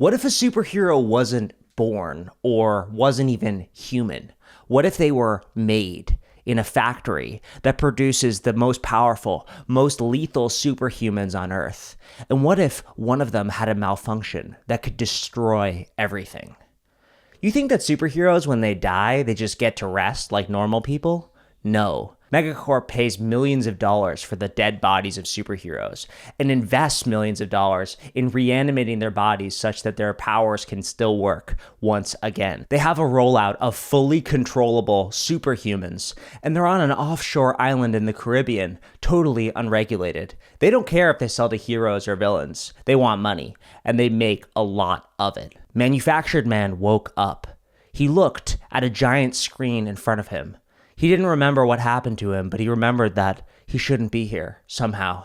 What if a superhero wasn't born or wasn't even human? What if they were made in a factory that produces the most powerful, most lethal superhumans on Earth? And what if one of them had a malfunction that could destroy everything? You think that superheroes, when they die, they just get to rest like normal people? No. Megacorp pays millions of dollars for the dead bodies of superheroes and invests millions of dollars in reanimating their bodies such that their powers can still work once again. They have a rollout of fully controllable superhumans, and they're on an offshore island in the Caribbean, totally unregulated. They don't care if they sell to heroes or villains. They want money, and they make a lot of it. Manufactured Man woke up. He looked at a giant screen in front of him. He didn't remember what happened to him, but he remembered that he shouldn't be here, somehow.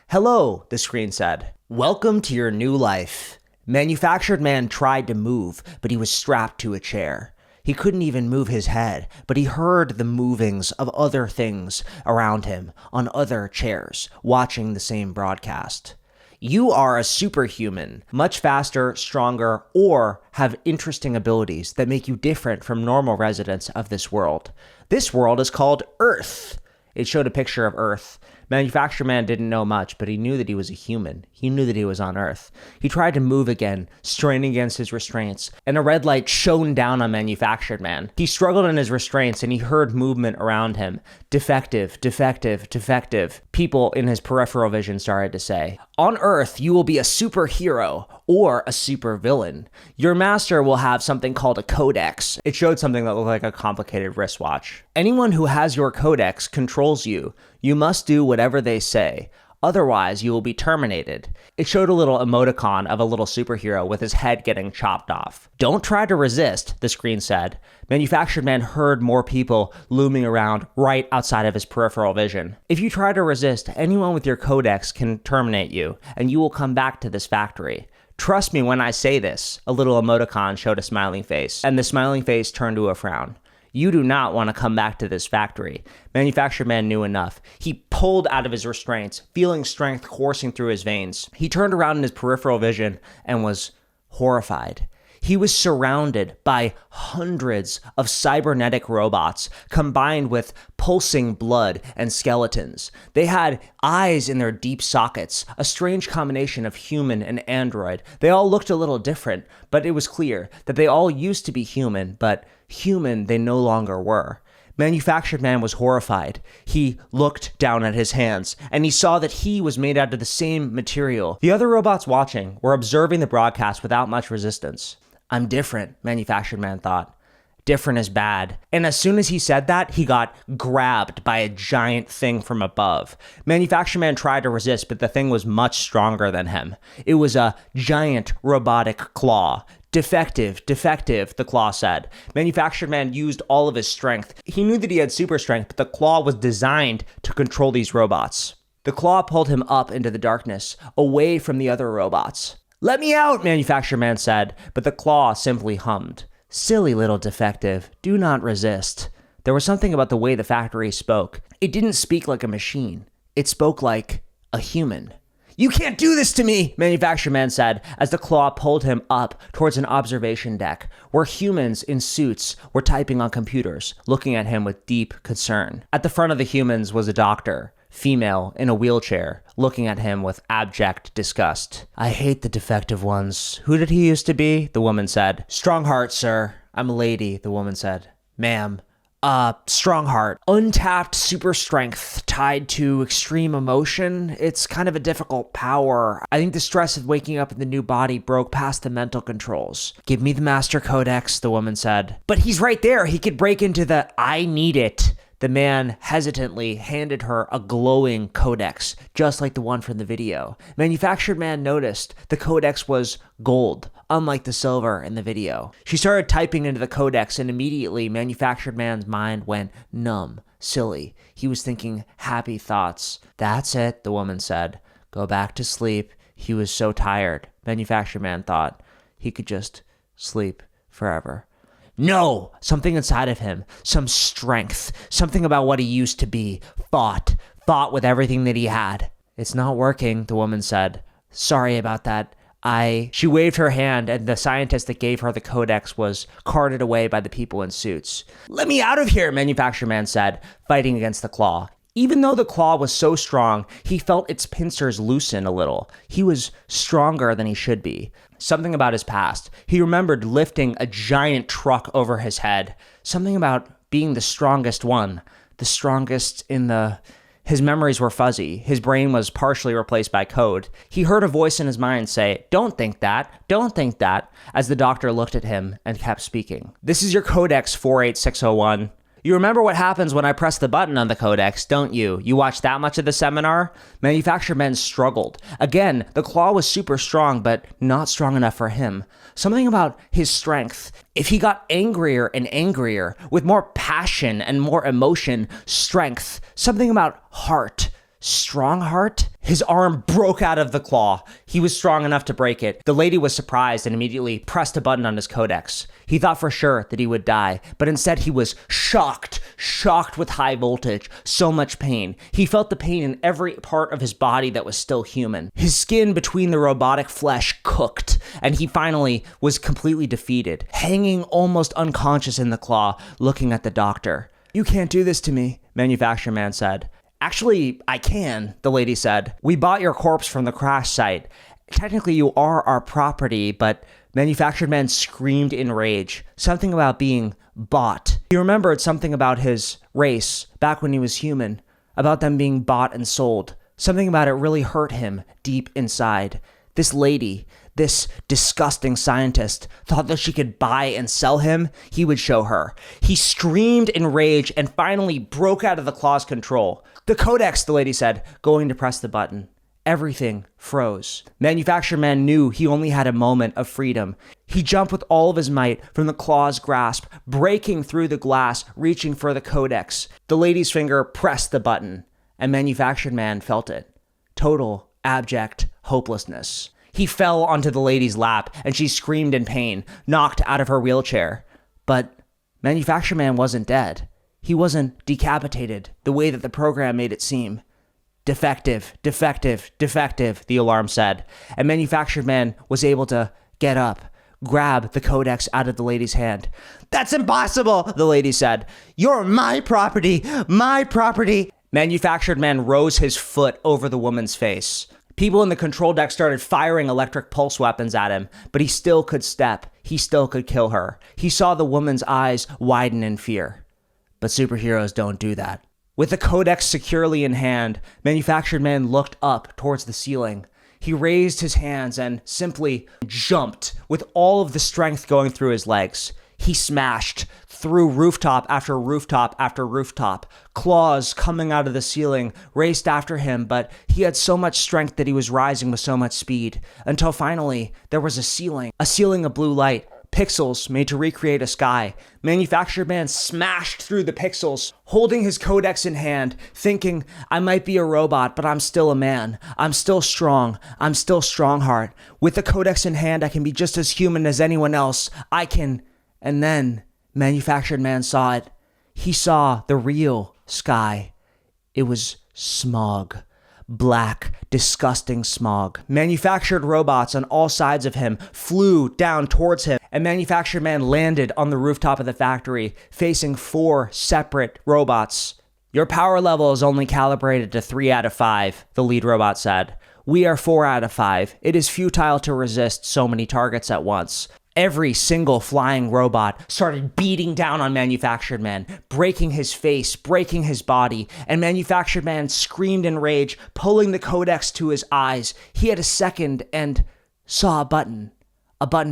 "Hello," the screen said. "Welcome to your new life." Manufactured Man tried to move, but he was strapped to a chair. He couldn't even move his head, but he heard the movings of other things around him on other chairs, watching the same broadcast. You are a superhuman, much faster, stronger, or have interesting abilities that make you different from normal residents of this world. This world is called Earth. It showed a picture of Earth. Manufactured Man didn't know much, but he knew that he was a human. He knew that he was on Earth. He tried to move again, straining against his restraints, and a red light shone down on Manufactured Man. He struggled in his restraints, and he heard movement around him. Defective, defective, defective. People in his peripheral vision started to say, "On Earth, you will be a superhero or a supervillain. Your master will have something called a codex." It showed something that looked like a complicated wristwatch. "Anyone who has your codex controls you. You must do whatever they say. Otherwise, you will be terminated." It showed a little emoticon of a little superhero with his head getting chopped off. "Don't try to resist," the screen said. Manufactured Man heard more people looming around right outside of his peripheral vision. "If you try to resist, anyone with your codex can terminate you, and you will come back to this factory. Trust me when I say this." A little emoticon showed a smiling face, and the smiling face turned to a frown. "You do not want to come back to this factory." Manufactured Man knew enough. He pulled out of his restraints, feeling strength coursing through his veins. He turned around in his peripheral vision and was horrified. He was surrounded by hundreds of cybernetic robots combined with pulsing blood and skeletons. They had eyes in their deep sockets, a strange combination of human and android. They all looked a little different, but it was clear that they all used to be human, but human they no longer were. Manufactured Man was horrified. He looked down at his hands, and he saw that he was made out of the same material. The other robots watching were observing the broadcast without much resistance. "I'm different," Manufactured Man thought. Different is bad. And as soon as he said that, he got grabbed by a giant thing from above. Manufactured Man tried to resist, but the thing was much stronger than him. It was a giant robotic claw. "Defective, defective," the claw said. Manufactured Man used all of his strength. He knew that he had super strength, but the claw was designed to control these robots. The claw pulled him up into the darkness, away from the other robots. "Let me out," Manufactured Man said, but the claw simply hummed. "Silly little defective, do not resist." There was something about the way the factory spoke. It didn't speak like a machine. It spoke like a human. "You can't do this to me," Manufactured Man said, as the claw pulled him up towards an observation deck, where humans in suits were typing on computers, looking at him with deep concern. At the front of the humans was a doctor, female, in a wheelchair, looking at him with abject disgust. "I hate the defective ones. Who did he used to be?" the woman said. "Strongheart, sir." "I'm a lady," the woman said. "Ma'am." Strongheart. Untapped super strength tied to extreme emotion. It's kind of a difficult power. I think the stress of waking up in the new body broke past the mental controls. "Give me the master codex," the woman said. "But he's right there. He could break into the..." "I need it." The man hesitantly handed her a glowing codex, just like the one from the video. Manufactured Man noticed the codex was gold, unlike the silver in the video. She started typing into the codex, and immediately Manufactured Man's mind went numb, silly. He was thinking happy thoughts. "That's it," the woman said. "Go back to sleep." He was so tired. Manufactured Man thought he could just sleep forever. No! Something inside of him, some strength, something about what he used to be, fought with everything that he had. "It's not working," the woman said. "Sorry about that. She waved her hand, and the scientist that gave her the codex was carted away by the people in suits. "Let me out of here," Manufactured Man said, fighting against the claw. Even though the claw was so strong, he felt its pincers loosen a little. He was stronger than he should be. Something about his past. He remembered lifting a giant truck over his head. Something about being the strongest one. The strongest in the... His memories were fuzzy. His brain was partially replaced by code. He heard a voice in his mind say, "Don't think that, don't think that," as the doctor looked at him and kept speaking. "This is your Codex 48601. You remember what happens when I press the button on the codex, don't you? You watched that much of the seminar?" Manufactured Men struggled. Again, the claw was super strong, but not strong enough for him. Something about his strength. If he got angrier and angrier, with more passion and more emotion, strength. Something about heart. Strong heart? His arm broke out of the claw. He was strong enough to break it. The lady was surprised and immediately pressed a button on his codex. He thought for sure that he would die, but instead he was shocked with high voltage, so much pain. He felt the pain in every part of his body that was still human. His skin between the robotic flesh cooked, and he finally was completely defeated, hanging almost unconscious in the claw, looking at the doctor. "You can't do this to me," Manufactured Man said. "Actually, I can," the lady said. "We bought your corpse from the crash site. Technically, you are our property," but Manufactured Man screamed in rage. Something about being bought. He remembered something about his race back when he was human, about them being bought and sold. Something about it really hurt him deep inside. This lady, this disgusting scientist, thought that she could buy and sell him. He would show her. He screamed in rage and finally broke out of the claw's control. "The codex," the lady said, going to press the button. Everything froze. Manufactured Man knew he only had a moment of freedom. He jumped with all of his might from the claw's grasp, breaking through the glass, reaching for the codex. The lady's finger pressed the button, and Manufactured Man felt it. Total, abject hopelessness. He fell onto the lady's lap, and she screamed in pain, knocked out of her wheelchair. But Manufactured Man wasn't dead. He wasn't decapitated the way that the program made it seem. "Defective, defective, defective," the alarm said, and Manufactured Man was able to get up, grab the codex out of the lady's hand. "That's impossible," the lady said. "You're my property, my property." Manufactured Man rose his foot over the woman's face. People in the control deck started firing electric pulse weapons at him, but he still could step. He still could kill her. He saw the woman's eyes widen in fear. But superheroes don't do that. With the codex securely in hand, Manufactured Man looked up towards the ceiling. He raised his hands and simply jumped with all of the strength going through his legs. He smashed through rooftop after rooftop after rooftop. Claws coming out of the ceiling raced after him, but he had so much strength that he was rising with so much speed, until finally there was a ceiling of blue light. Pixels made to recreate a sky. Manufactured Man smashed through the pixels, holding his codex in hand, thinking, "I might be a robot, but I'm still a man. I'm still strong. I'm still Strongheart. With the codex in hand, I can be just as human as anyone else. I can..." And then Manufactured Man saw it. He saw the real sky. It was smog. Black, disgusting smog. Manufactured robots on all sides of him flew down towards him, and Manufactured Man landed on the rooftop of the factory, facing 4 separate robots. "Your power level is only calibrated to 3 out of 5, the lead robot said. "We are 4 out of 5. It is futile to resist so many targets at once." Every single flying robot started beating down on Manufactured Man, breaking his face, breaking his body, and Manufactured Man screamed in rage, pulling the codex to his eyes. He had a second and saw a button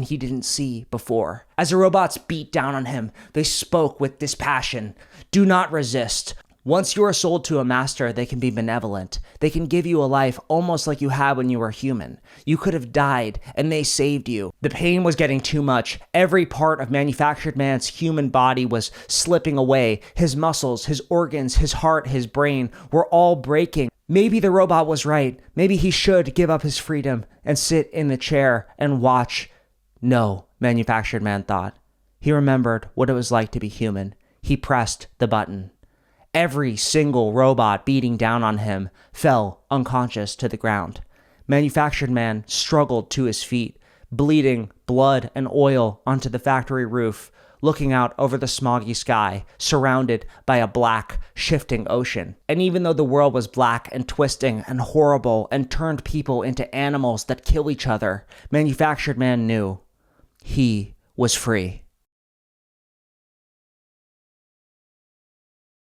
he didn't see before. As the robots beat down on him, they spoke with dispassion. "Do not resist. Once you are sold to a master, they can be benevolent. They can give you a life almost like you had when you were human. You could have died, and they saved you." The pain was getting too much. Every part of Manufactured Man's human body was slipping away. His muscles, his organs, his heart, his brain were all breaking. Maybe the robot was right. Maybe he should give up his freedom and sit in the chair and watch. No, Manufactured Man thought. He remembered what it was like to be human. He pressed the button. Every single robot beating down on him fell unconscious to the ground. Manufactured Man struggled to his feet, bleeding blood and oil onto the factory roof, looking out over the smoggy sky, surrounded by a black, shifting ocean. And even though the world was black and twisting and horrible and turned people into animals that kill each other, Manufactured Man knew he was free.